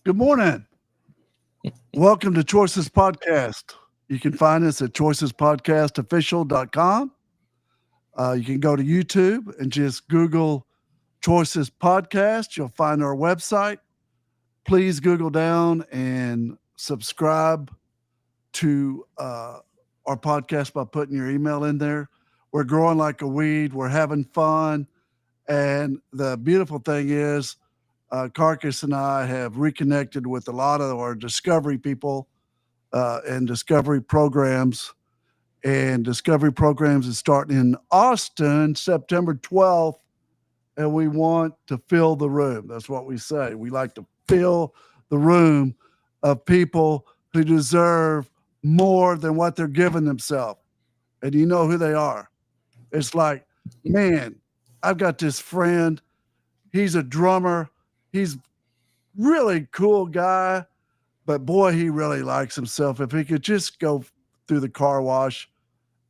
Good morning. Welcome to Choices Podcast. You can find us at choicespodcastofficial.com. You can go to YouTube and just Google Choices Podcast. You'll find our website. Please Google down and subscribe to our podcast by putting your email in there. We're growing like a weed. We're having fun. And the beautiful thing is, Carcass and I have reconnected with a lot of our discovery people and discovery programs. And discovery programs is starting in Austin, September 12th. And we want to fill the room. That's what we say. We like to fill the room of people who deserve more than what they're giving themselves. And you know who they are. It's like, man, I've got this friend. He's a drummer. He's really cool guy, but boy, he really likes himself. If he could just go through the car wash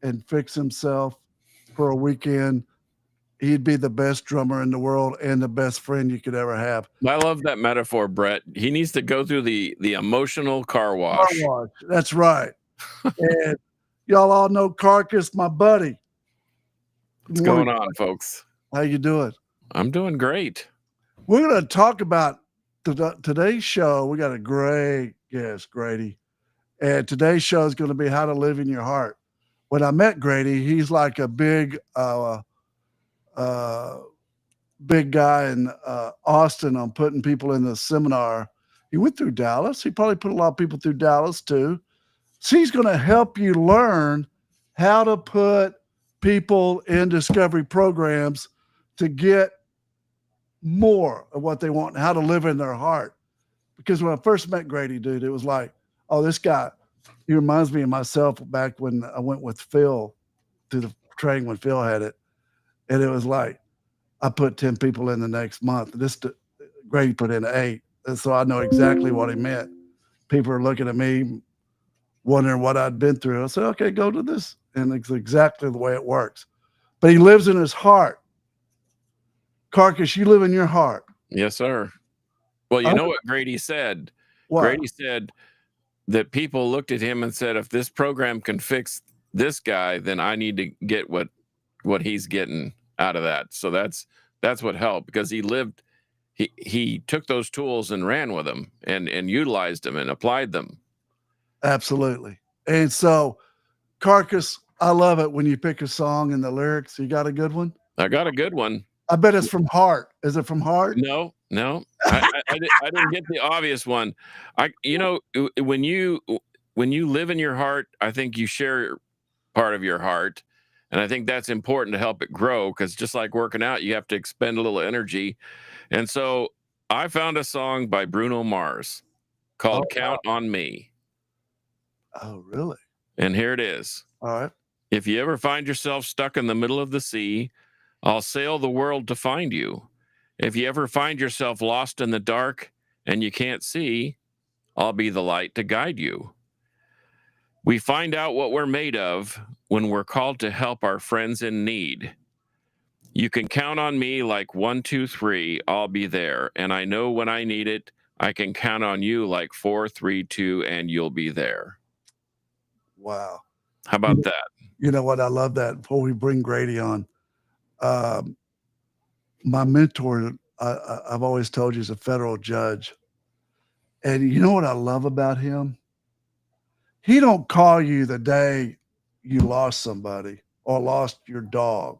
and fix himself for a weekend, he'd be the best drummer in the world and the best friend you could ever have. I love that metaphor, Brett. He needs to go through the emotional car wash. That's right. And y'all all know Carcass, my buddy. What's going on, folks? How you doing? I'm doing great. We're going to talk about today's show. We got a great guest, Grady. And today's show is going to be how to live in your heart. When I met Grady, he's like a big guy in Austin on putting people in the seminar. He went through Dallas. He probably put a lot of people through Dallas too. So he's going to help you learn how to put people in discovery programs to get more of what they want and how to live in their heart. Because when I first met Grady, dude, it was like, oh, this guy, he reminds me of myself back when I went with Phil to the training when Phil had it. And it was like, I put 10 people in the next month. Grady put in 8. And so I know exactly what he meant. People are looking at me, wondering what I'd been through. I said, okay, go to this. And it's exactly the way it works. But he lives in his heart. Carcass, you live in your heart. Yes, sir. Well, you know what Grady said? What? Grady said that people looked at him and said, if this program can fix this guy, then I need to get what he's getting out of that. So that's what helped, because he took those tools and ran with them and utilized them and applied them. Absolutely. And so, Carcass, I love it when you pick a song and the lyrics. You got a good one? I got a good one. I bet it's from heart. Is it from heart? No. I didn't get the obvious one. When you live in your heart, I think you share part of your heart. And I think that's important to help it grow, because just like working out, you have to expend a little energy. And so I found a song by Bruno Mars called Count on Me. Oh, really? And here it is. All right. If you ever find yourself stuck in the middle of the sea, I'll sail the world to find you. If you ever find yourself lost in the dark and you can't see, I'll be the light to guide you. We find out what we're made of when we're called to help our friends in need. You can count on me like 1, 2, 3, I'll be there. And I know when I need it, I can count on you like 4, 3, 2, and you'll be there. Wow. How about that? You know what? I love that. Before we bring Grady on, my mentor, I've always told you, is a federal judge. And you know what I love about him? He don't call you the day you lost somebody or lost your dog.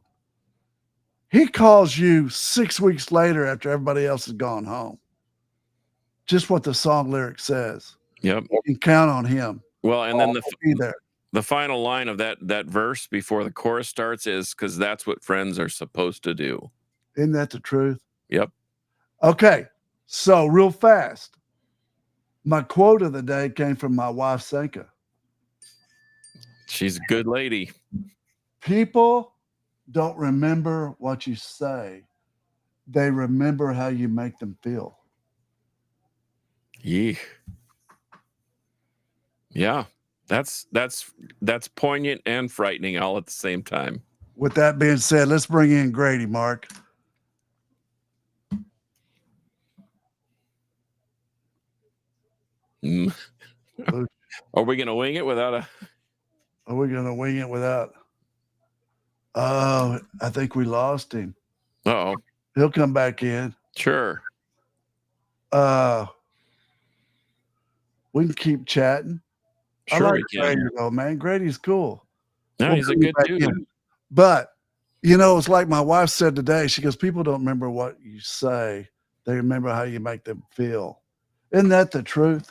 He calls you 6 weeks later after everybody else has gone home. just what the song lyric says. Yep. You can count on him. Well, and then I'll be there. the final line of that verse before the chorus starts is because that's what friends are supposed to do. Isn't that the truth? Yep. Okay. So real fast. My quote of the day came from my wife, Senka. She's a good lady. People don't remember what you say. They remember how you make them feel. Yeah. Yeah. That's poignant and frightening all at the same time. With that being said, let's bring in Grady, Mark. Are we going to wing it without a... Are we going to wing it without... Oh, I think we lost him. Uh-oh. He'll come back in. Sure. We can keep chatting. Sure, I like we can. Grady, though, man. Grady's cool. No, he's a good dude. But, you know, it's like my wife said today. She goes, people don't remember what you say. They remember how you make them feel. Isn't that the truth?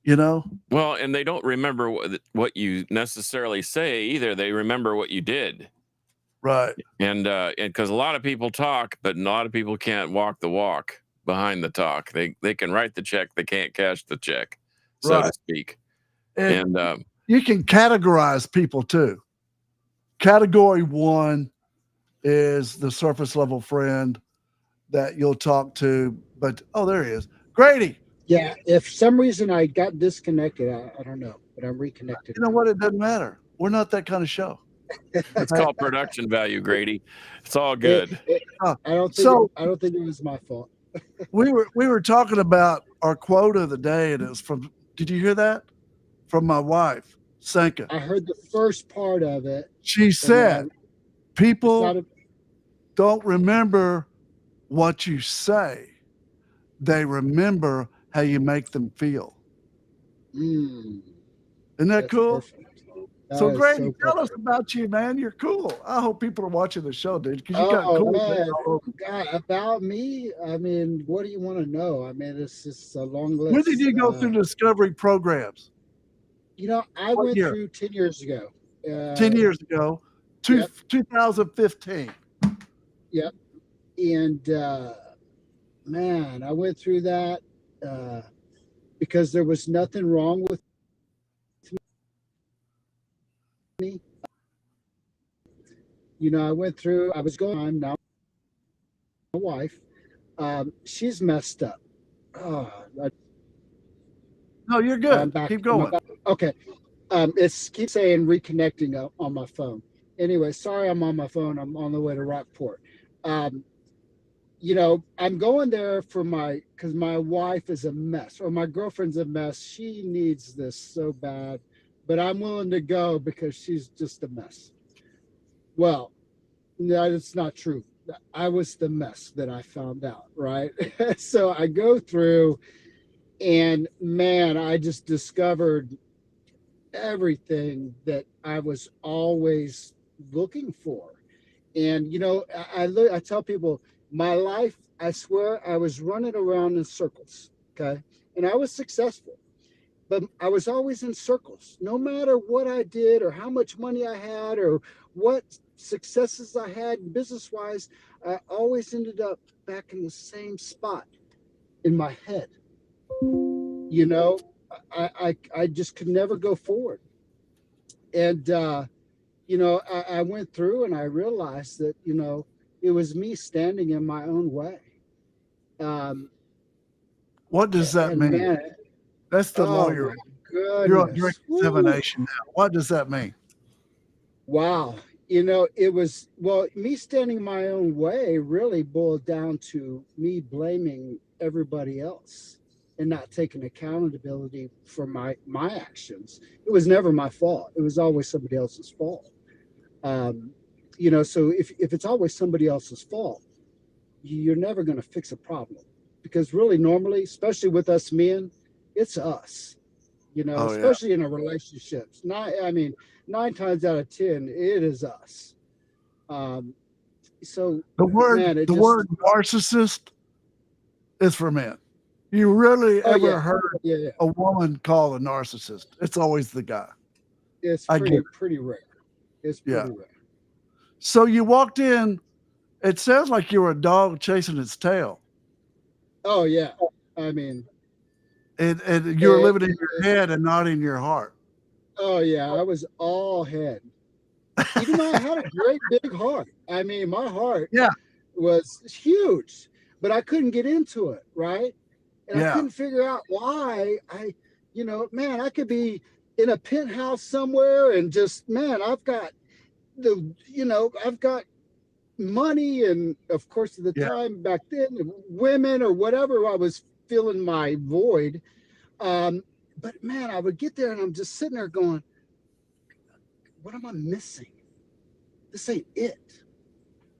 You know? Well, and they don't remember what you necessarily say either. They remember what you did. Right. And because a lot of people talk, but a lot of people can't walk the walk behind the talk. They can write the check. They can't cash the check, so to speak. And you can categorize people too. Category 1 is the surface level friend that you'll talk to, but there he is. Grady. Yeah, if some reason I got disconnected, I don't know, but I'm reconnected. You know what? It doesn't matter. We're not that kind of show. It's called production value, Grady. It's all good. I don't think it was my fault. we were talking about our quote of the day, and it was from. Did you hear that? From my wife, Senka. I heard the first part of it. She said, "People don't remember what you say; they remember how you make them feel." Isn't that cool? Perfect. So, Grady, tell us about you, man. You're cool. I hope people are watching the show, dude, because you got cool things all over. God, about me, I mean, what do you want to know? I mean, it's just a long list. When did you go through discovery programs? You know, I went through 10 years ago. 10 years ago, 2015. Yep. And, man, I went through that because there was nothing wrong with me. You know, I went through, I was going, now my wife, she's messed up. No, you're good. Keep going. Okay. It's keep saying reconnecting on my phone. Anyway, sorry, I'm on my phone. I'm on the way to Rockport. You know, I'm going there because my wife is a mess, or my girlfriend's a mess. She needs this so bad, but I'm willing to go because she's just a mess. Well, that's not true. I was the mess that I found out, right? So I go through, and man, I just discovered everything that I was always looking for. And, you know, I tell people, my life, I swear, I was running around in circles, okay? And I was successful, but I was always in circles. No matter what I did or how much money I had or what successes I had business-wise, I always ended up back in the same spot in my head. You know, I just could never go forward. And, you know, I went through and I realized that, you know, it was me standing in my own way. What does that mean? Man, that's the lawyer. You're on drink examination now. What does that mean? Wow. You know, it was, well, me standing my own way really boiled down to me blaming everybody else and not taking accountability for my actions. It was never my fault. It was always somebody else's fault. You know, so if it's always somebody else's fault, you're never going to fix a problem, because really normally, especially with us men, it's us, you know, especially in a relationships. 9 times out of 10, it is us. So the word narcissist is for men. You rarely Oh ever yeah, heard yeah. a woman call a narcissist. It's always the guy. It's I get it. pretty rare. It's Yeah. pretty rare. So you walked in. It sounds like you were a dog chasing its tail, Oh yeah. I mean, and you were it, living in your head and not in your heart. oh yeah, I was all head. Even though I had a great big heart. I mean, my heart Yeah. was huge, but I couldn't get into it, right? And I Yeah. couldn't figure out why man, I could be in a penthouse somewhere and just, man, I've got money, and of course at the Yeah. time back then, women or whatever, I was filling my void. But man, I would get there and I'm just sitting there going, what am I missing? This ain't it.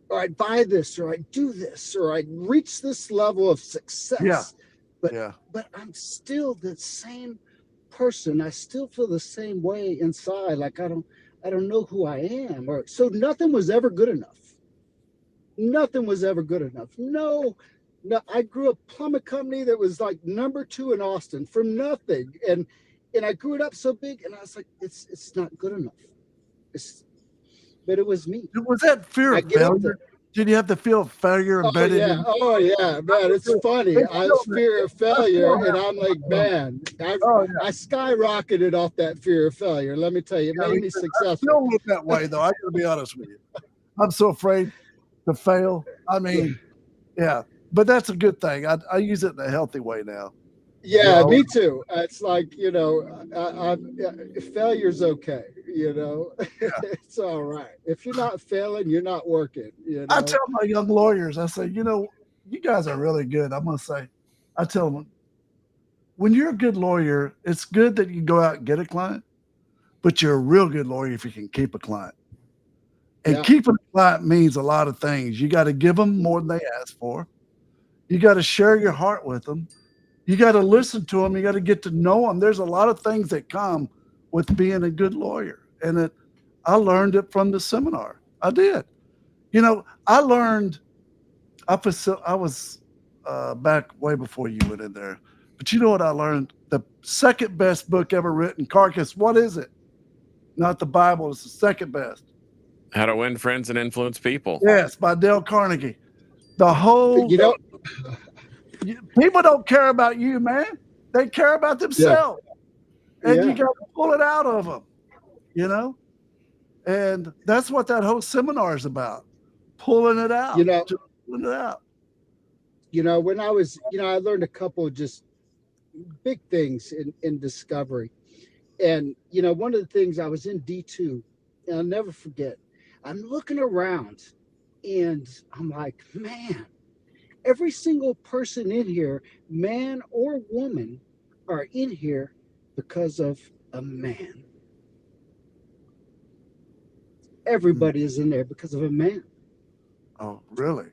Or I'd buy this, or I'd do this, or I'd reach this level of success. Yeah. But Yeah. but I'm still the same person. I still feel the same way inside. Like I don't know who I am. Or so nothing was ever good enough. Nothing was ever good enough. No, I grew a plumbing company that was like #2 in Austin from nothing. And I grew it up so big, and I was like, it's not good enough. But it was me. Was that fear I of get up failure? there. Did you have the feel of failure embedded in? Oh yeah, man. It's funny. I was fear of failure, and I'm like, man, I skyrocketed off that fear of failure. Let me tell you, it made me I successful. still look that way, though. I got to be honest with you. I'm so afraid to fail. I mean, yeah, but that's a good thing. I use it in a healthy way now. Yeah, me too. It's like, failure's okay. It's all right. If you're not failing, you're not working. I tell my young lawyers, I say, you guys are really good. I'm gonna say, I tell them, when you're a good lawyer, it's good that you go out and get a client, but you're a real good lawyer if you can keep a client. And keeping a client means a lot of things. You got to give them more than they ask for. You got to share your heart with them. You got to listen to them. You got to get to know them. There's a lot of things that come with being a good lawyer. And I learned it from the seminar. I did. I learned, I was back way before you went in there. But you know what I learned? The second best book ever written, Carcass, what is it? Not the Bible. It's the second best. How to Win Friends and Influence People. Yes, by Dale Carnegie. The whole people don't care about you, man. They care about themselves. And you got to pull it out of them, And that's what that whole seminar is about. Pulling it out. Just pulling it out. When I was, I learned a couple of just big things in discovery. And, one of the things, I was in D2, and I'll never forget, I'm looking around and I'm like, man, every single person in here, man or woman, are in here because of a man. Everybody is in there because of a man. Oh, really?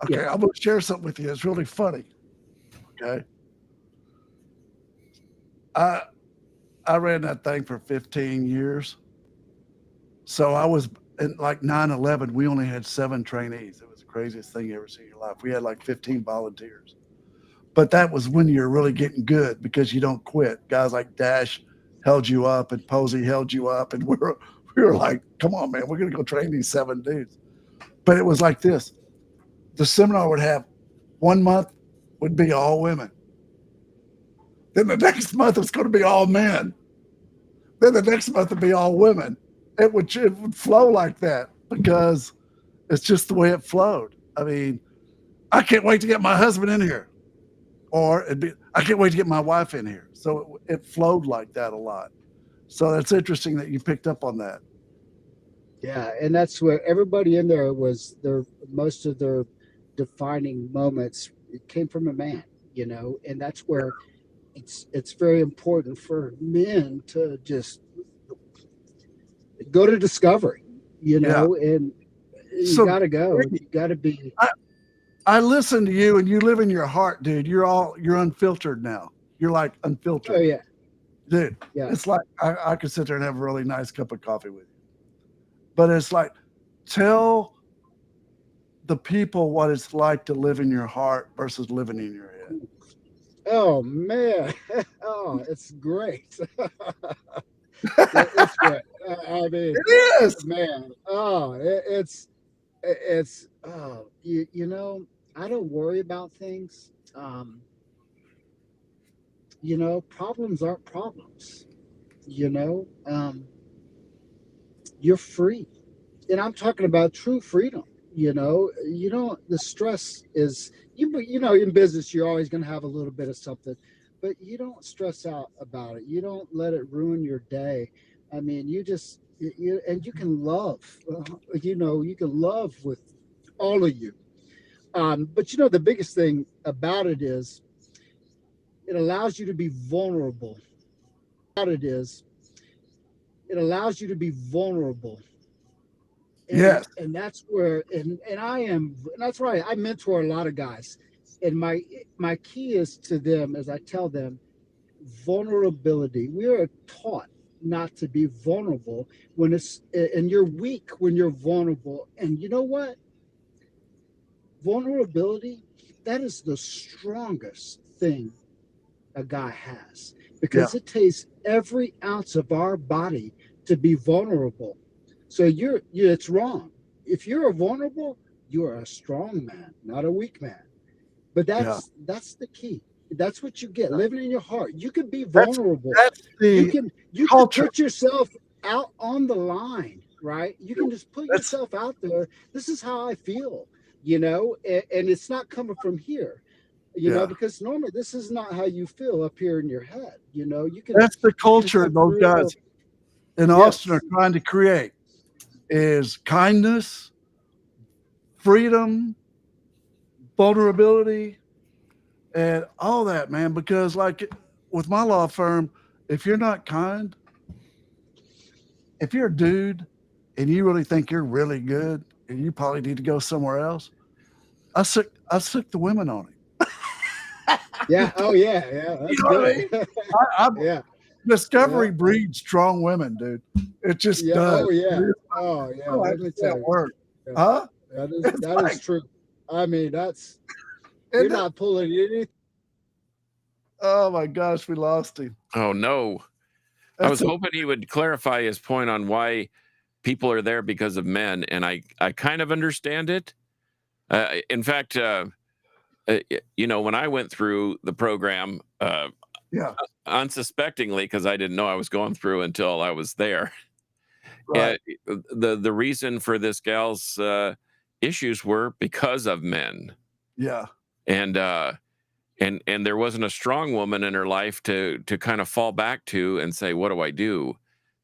Okay, I'm going to share something with you. It's really funny. Okay. I ran that thing for 15 years. So I was in like 9/11, we only had 7 trainees. It was the craziest thing you ever see in your life. We had like 15 volunteers. But that was when you're really getting good because you don't quit. Guys like Dash held you up and Posey held you up. And we were like, come on, man, we're going to go train these 7 dudes. But it was like this. The seminar would have 1 month would be all women. Then the next month it's going to be all men. Then the next month would be all women. It would flow like that because it's just the way it flowed. I mean, I can't wait to get my husband in here. Or I can't wait to get my wife in here. So it flowed like that a lot. So that's interesting that you picked up on that. Yeah, and that's where everybody in there was most of their defining moments. It came from a man, and that's where it's very important for men to just go to discovery, and you gotta go. You gotta be. I listen to you, and you live in your heart, dude. You're unfiltered now. You're like unfiltered. Oh yeah, dude. Yeah. It's like I could sit there and have a really nice cup of coffee with you, but it's like tell the people what it's like to live in your heart versus living in your head. Oh man, oh, it's great. It's great. I mean, It is. man, oh, it's oh, you know, I don't worry about things. You know, problems aren't problems. You know, you're free, and I'm talking about true freedom. You don't. The stress is you. You know, in business, you're always going to have a little bit of something, but you don't stress out about it. You don't let it ruin your day. I mean, and you can love. You know, you can love with all of you. But you know, the biggest thing about it is it allows you to be vulnerable. About it is it allows you to be vulnerable, and Yes. that's where and I am. And that's right. I mentor a lot of guys, and my key is to them as I tell them vulnerability. We are taught not to be vulnerable when it's and you're weak when you're vulnerable. And you know what? Vulnerability, that is the strongest thing a guy has, Yeah. because it takes every ounce of our body to be vulnerable. So it's wrong. If you're vulnerable, you are a strong man, not a weak man. But Yeah. that's the key. That's what you get living in your heart. You can be That's vulnerable. that's You the can you can culture. put yourself out on the line, right? You can just put That's yourself out there. This is how I feel, you know, and it's not coming from here, you know, yeah. because normally this is not how you feel up here in your head. You know, That's the you can culture have those real guys in Austin are yes, trying to create is kindness, freedom, vulnerability, and all that, man. Because like with my law firm, if you're not kind, if you're a dude and you really think you're really good and you probably need to go somewhere else, I sick the women on him. yeah, oh yeah, yeah, You that's know what I good. mean? I Yeah, yeah, discovery breeds strong women, dude. It just yeah, does. oh yeah, It's oh like, yeah. oh, I Let me just can't tell you, work. yeah, Huh? It's that is like, true. I mean, that's you're and then, not pulling anything. oh my gosh, we lost him. Oh no. I That's was hoping he would clarify his point on why people are there because of men, and I kind of understand it. In fact, you know, when I went through the program, yeah, unsuspectingly, because I didn't know I was going through until I was there, right. the reason for this gal's issues were because of men, Yeah. and and there wasn't a strong woman in her life to kind of fall back to and say, what do I do?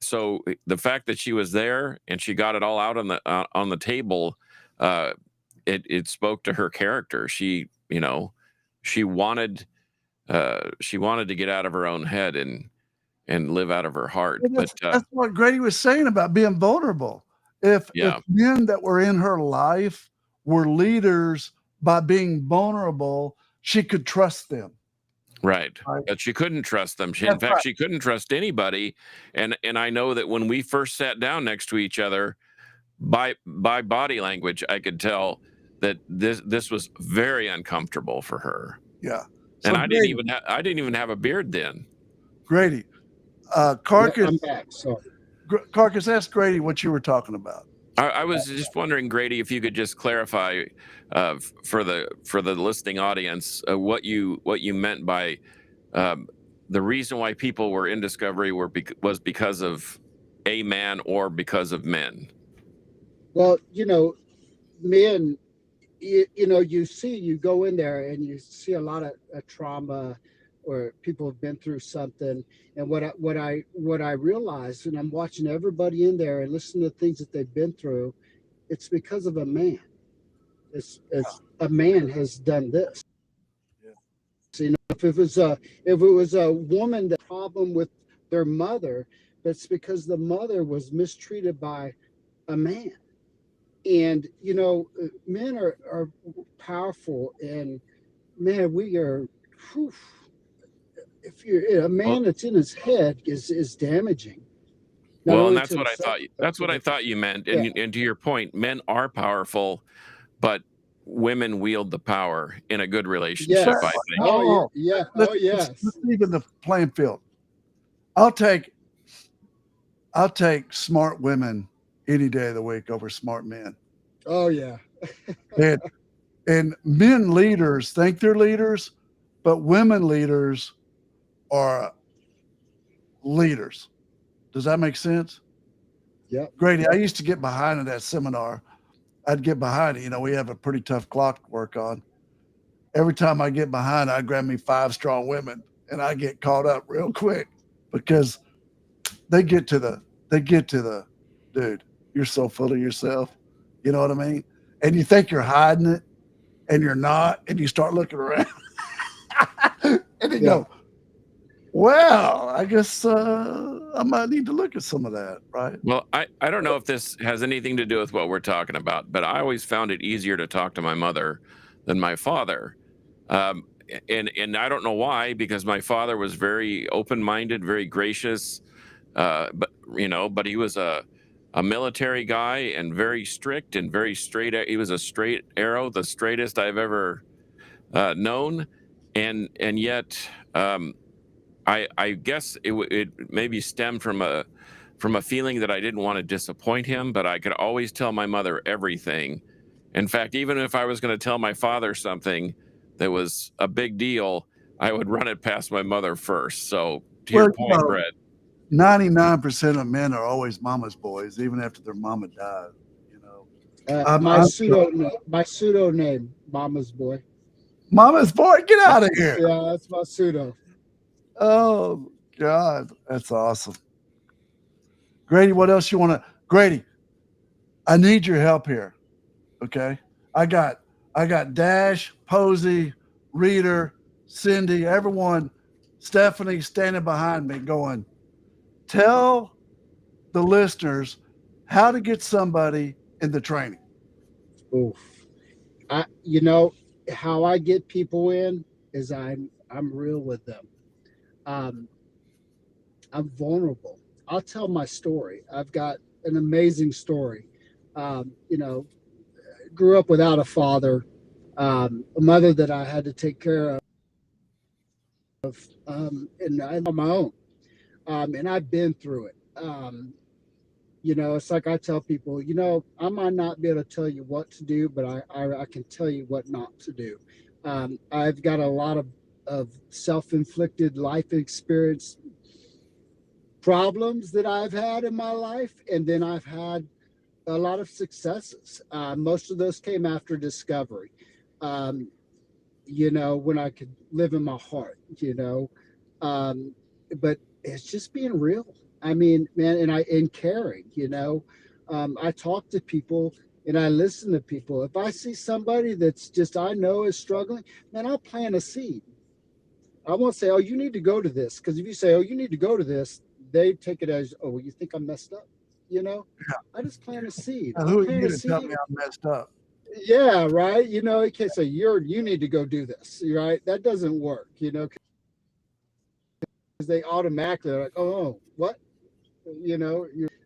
So the fact that she was there and she got it all out on the table, uh it spoke to her character. She, you know, she wanted she wanted to get out of her own head and live out of her heart. And But that's what Grady was saying about being vulnerable. If yeah, men that were in her life were leaders by being vulnerable, she could trust them. right. Right. But she couldn't trust them. In That's fact, right. she couldn't trust anybody. And I know that when we first sat down next to each other, by body language, I could tell that this was very uncomfortable for her. Yeah. And So Grady, I didn't even have a beard then. Grady, Yeah, Carcass, I'm back. Sorry. Carcass, ask Grady what you were talking about. I was just wondering, Grady, if you could just clarify for the listening audience what you meant by um, the reason why people were in discovery was because of a man or because of men. Well, you know, men, you know, you go in there and you see a lot of trauma, or people have been through something. And what I realized, and I'm watching everybody in there and listening to things that they've been through, it's because of a man. It's a man has done this. Yeah. You know, if it was a woman that problem with their mother, that's because the mother was mistreated by a man. And you know, men are powerful, and man, we are whew, if you're a Well, man that's in his head is damaging, not well, and only that's to what I himself thought. but That's to what I the thought you meant. yeah, And to your point, men are powerful, but women wield the power in a good relationship, Yes. I think. Oh, yeah. Oh, yes. Let's even the playing field. I'll take smart women any day of the week over smart men. Oh, yeah. And men leaders think they're leaders, but women leaders are leaders. Does that make sense? Yep. Grady, I used to get behind in that seminar. I'd get behind it. We have a pretty tough clock to work on. Every time I get behind, I grab me 5 strong women, and I get caught up real quick because they get to the dude, you're so full of yourself. You know what I mean? And you think you're hiding it, and you're not, and you start looking around, and you go, well, I guess I might need to look at some of that, right? Well, I don't know if this has anything to do with what we're talking about, but I always found it easier to talk to my mother than my father. And I don't know why, because my father was very open-minded, very gracious, but he was a military guy and very strict and very straight. He was a straight arrow, the straightest I've ever known, and yet I guess it maybe stemmed from a feeling that I didn't want to disappoint him, but I could always tell my mother everything. In fact, even if I was going to tell my father something that was a big deal, I would run it past my mother first. So to your point, Brett, 99% of men are always mama's boys, even after their mama died. My pseudo name, Mama's Boy. Mama's boy, get out of here. Yeah, that's my pseudo. Oh God, that's awesome. Grady, what else you want to? Grady, I need your help here. Okay, I got Dash, Posey, Reader, Cindy, everyone, Stephanie standing behind me, going, tell the listeners how to get somebody in the training. Oof. How I get people in is I'm real with them. I'm vulnerable. I'll tell my story. I've got an amazing story. Grew up without a father, a mother that I had to take care of, and I'm on my own. And I've been through it. It's like I tell people, I might not be able to tell you what to do, but I can tell you what not to do. I've got a lot of self-inflicted life experience problems that I've had in my life, and then I've had a lot of successes. Most of those came after discovery. When I could live in my heart, but it's just being real. I mean, man, and caring, I talk to people and I listen to people. If I see somebody that's just, I know is struggling, man, I'll plant a seed. I won't say, oh, you need to go to this. Because if you say, oh, you need to go to this, they take it as, oh, you think I'm messed up? Yeah. I just plant a seed. Now, who are you to tell me I'm messed up? Yeah, right. You can't say you need to go do this, right? That doesn't work, because they automatically are like, oh, what?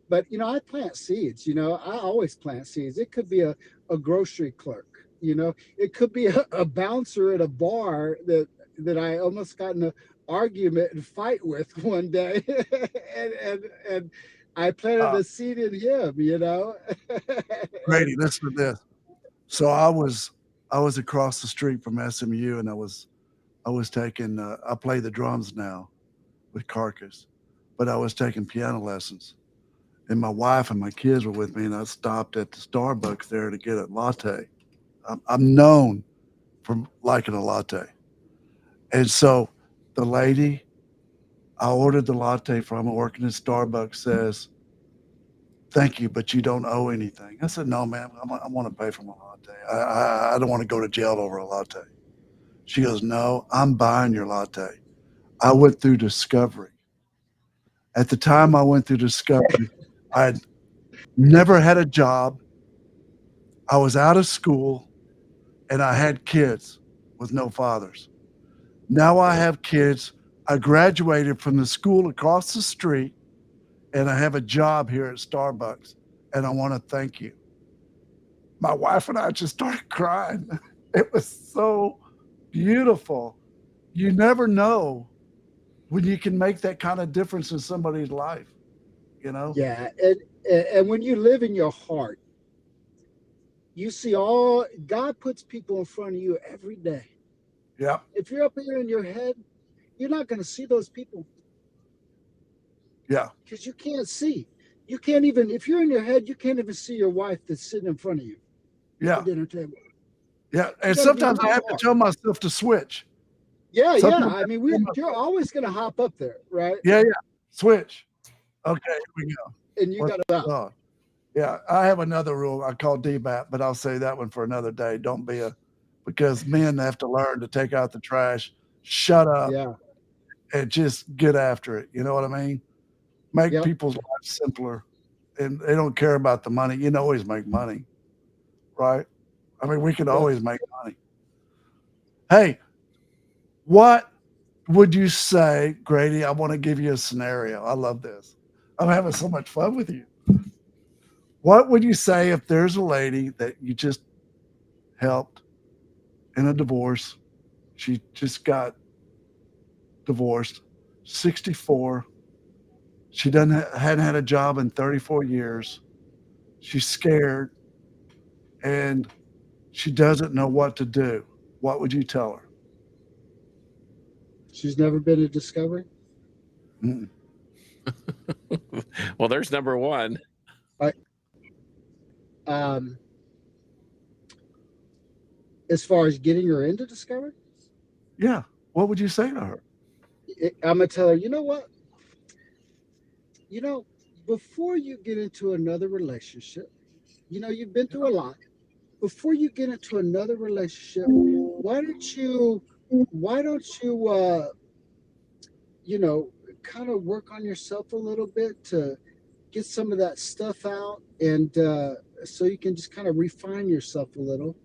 But I plant seeds. I always plant seeds. It could be a grocery clerk. It could be a bouncer at a bar that I almost got in an argument and fight with one day, and I planted a seed in him. Grady, listen to this. So I was across the street from SMU, and I was taking. I play the drums now with Carcass, but I was taking piano lessons, and my wife and my kids were with me, and I stopped at the Starbucks there to get a latte. I'm known for liking a latte, and so the lady I ordered the latte from, working at Starbucks, says, "Thank you, but you don't owe anything." I said, "No, ma'am, I want to pay for my latte. I don't want to go to jail over a latte." She goes, "No, I'm buying your latte. I went through discovery. At the time I went through discovery, I had never had a job. I was out of school, and I had kids with no fathers. Now I have kids. I graduated from the school across the street, and I have a job here at Starbucks, and I want to thank you." my wife and I just started crying. It was so beautiful. You never know when you can make that kind of difference in somebody's life, you know? Yeah, and when you live in your heart, you see all God puts people in front of you every day. Yeah. If you're up here in your head, you're not going to see those people Yeah. because you can't see. You can't even, if you're in your head, you can't even see your wife that's sitting in front of you at the Yeah. dinner table. Yeah. You And got to be sometimes I really have to hard. tell myself to switch. Yeah, yeah. Sometimes I I have mean, to tell you're myself, always going to hop up there, right? yeah, yeah, switch. Okay, here we go. And you What's got to out. on? Yeah, I have another rule I call DBAP, but I'll say that one for another day. Don't be a, because men have to learn to take out the trash, shut up, Yeah. and just get after it. You know what I mean? Make Yep. people's lives simpler, and they don't care about the money. You can always make money, right? I mean, we can Yep. always make money. Hey, what would you say, Grady? I want to give you a scenario. I love this. I'm having so much fun with you. What would you say if there's a lady that you just helped in a divorce? She just got divorced, 64. She hadn't had a job in 34 years. She's scared and she doesn't know what to do. What would you tell her? She's never been a Discovery. Mm. Well, there's number one. I, um, as far as getting her into Discovery, Yeah. What would you say to her? I'm going to tell her, you know what? You know, before you get into another relationship, you've been through a lot. Before you get into another relationship, why don't you you know kind of work on yourself a little bit to get some of that stuff out, and so you can just kind of refine yourself a little,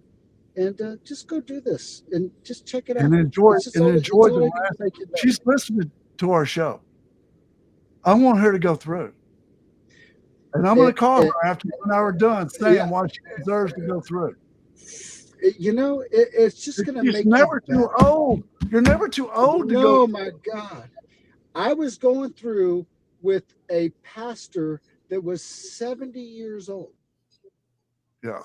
and just go do this and just check it And out. It's enjoy the only going last. to make you better. She's listening to our show. I want her to go through. And I'm going to it, call it, her after you and I are done saying yeah, why she deserves to go through. it's just going to She's make you never too better. old. You're never too old to go. No, my God. I was going through with a pastor that was 70 years old. Yeah.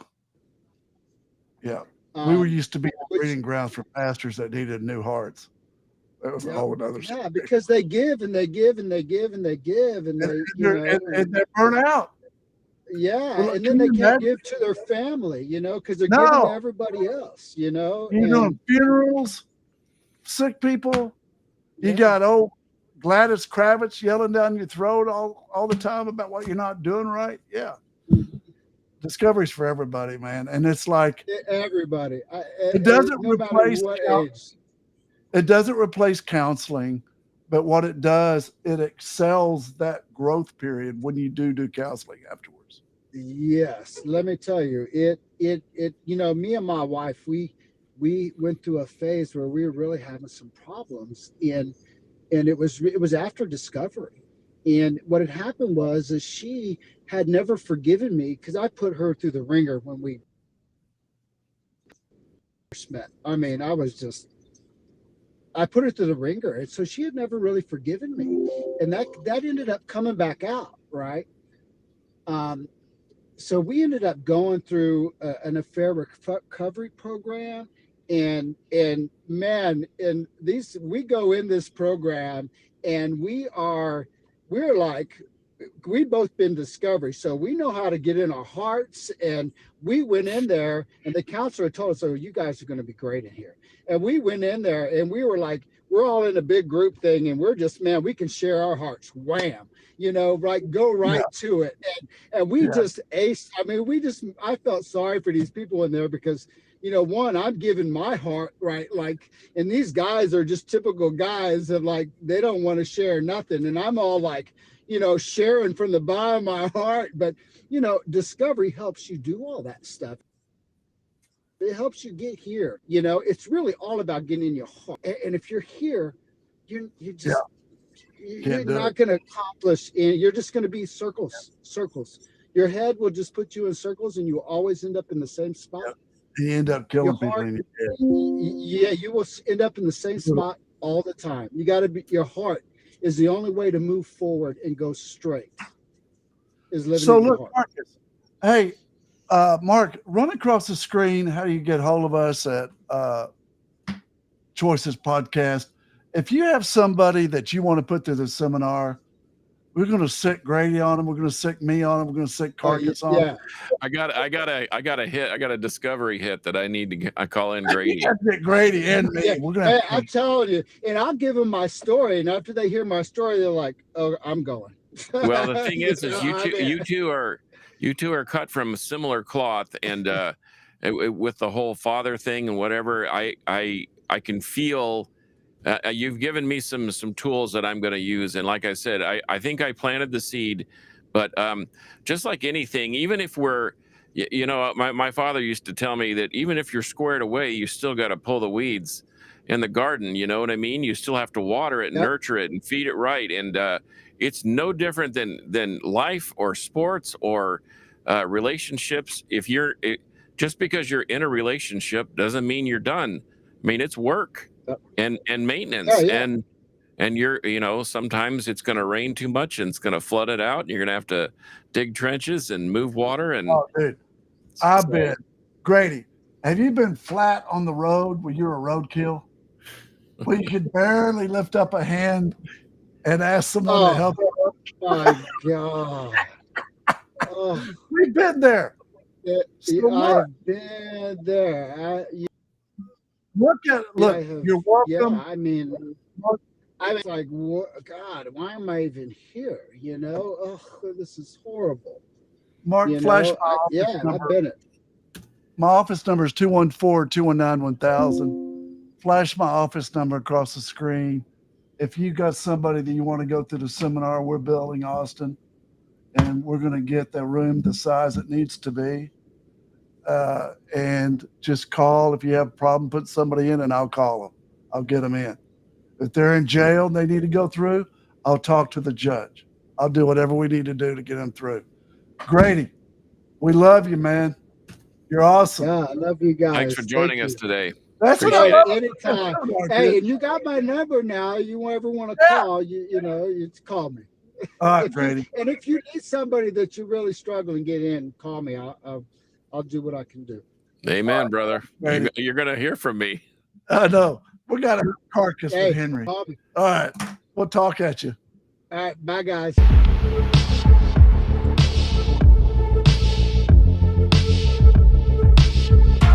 Yeah. We were Um, used to be a which, breeding grounds for pastors that needed new hearts. That was a yeah, whole other yeah, situation. because they give and they give and they give and they give and And, they, and, they're- and they burn out. yeah, Well, and then can they you can't imagine? give to their family, because they're giving to No. everybody else, You're and doing funerals, sick people. You yeah, got old Gladys Kravitz yelling down your throat all the time about what you're not doing right. Yeah. mhm. Discovery's for everybody, man. And it's like Everybody, it doesn't no matter replace what age. it doesn't replace counseling, but what it does, it excels that growth period when you do counseling afterwards. Yes, let me tell you, me and my wife, we went through a phase where we were really having some problems, and it was after Discovery. And what had happened was is she had never forgiven me because I put her through the ringer when we first met. I mean, I put her through the ringer, and so she had never really forgiven me, and that ended up coming back out, right? Um, so we ended up going through an affair recovery program, and man, and these we go in this program, and we're like, we've both been Discovery, so we know how to get in our hearts. And we went in there, and the counselor told us, "Oh, you guys are going to be great in here." And we went in there, and we were like, we're all in a big group thing, and we're just, man, we can share our hearts. Wham, right, go Yeah, right to it. And we yeah, just aced. I mean, I felt sorry for these people in there because, one, I'm giving my heart, right, like, and these guys are just typical guys that, like, they don't want to share nothing, and I'm all like, sharing from the bottom of my heart. But, Discovery helps you do all that stuff. It helps you get here. It's really all about getting in your heart. And if you're here, you yeah. just you're Can't do not it. going to accomplish. You're just going to be circles. Your head will just put you in circles, and you always end up in the same spot. You end up Your killing people heart, in your head. yeah, you will end up in the same spot all the time. You got to be. Your heart is the only way to move forward and go straight. Is living So in your look, heart. Marcus, hey, Mark, run across the screen how you get hold of us at Choices Podcast. If you have somebody that you want to put through the seminar, we're going to sick Grady on them. We're going to sick me on them. We're going to sick Carcass on them. I got a discovery hit that I need to I call in Grady. You got to get Grady and me. Yeah. We're going to I'm telling you, and I'll give them my story, and after they hear my story, they're like, "Oh, I'm going." Well, the thing is you two are cut from a similar cloth, and with the whole father thing and whatever, I can feel. You've given me some tools that I'm going to use, and like I said, I think I planted the seed, but just like anything, even if we're, my father used to tell me that even if you're squared away, you still got to pull the weeds in the garden. You know what I mean? You still have to water it, and nurture it, and feed it right, and it's no different than life or sports or relationships. Just because you're in a relationship doesn't mean you're done. I mean, it's work and maintenance, and you're sometimes it's going to rain too much and it's going to flood it out, and you're going to have to dig trenches and move water. And dude, I've been Grady. Have you been flat on the road where you're a roadkill, where you could barely lift up a hand and ask someone to help you? My God. We've been there. I've been there. Look, you're welcome. Yeah, I mean, I was like, God, why am I even here? This is horrible. Mark, flash I've been it. My office number is 214-219-1000. Flash my office number across the screen. If you got somebody that you want to go through the seminar, we're building Austin, and we're going to get the room the size it needs to be. And just call if you have a problem, put somebody in, and I'll call them. I'll get them in. If they're in jail and they need to go through, I'll talk to the judge. I'll do whatever we need to do to get them through. Grady, we love you, man. You're awesome. Yeah, I love you guys. Thanks for joining us today. That's anytime. Hey, and you got my number now. You ever want to call, you call me. All right, Grady. And if you need somebody that you're really struggling to get in, call me. I'll do what I can do. Amen, brother. You're going to hear from me. I know. We got a Carcass with Henry. Call me. All right. We'll talk at you. All right. Bye, guys.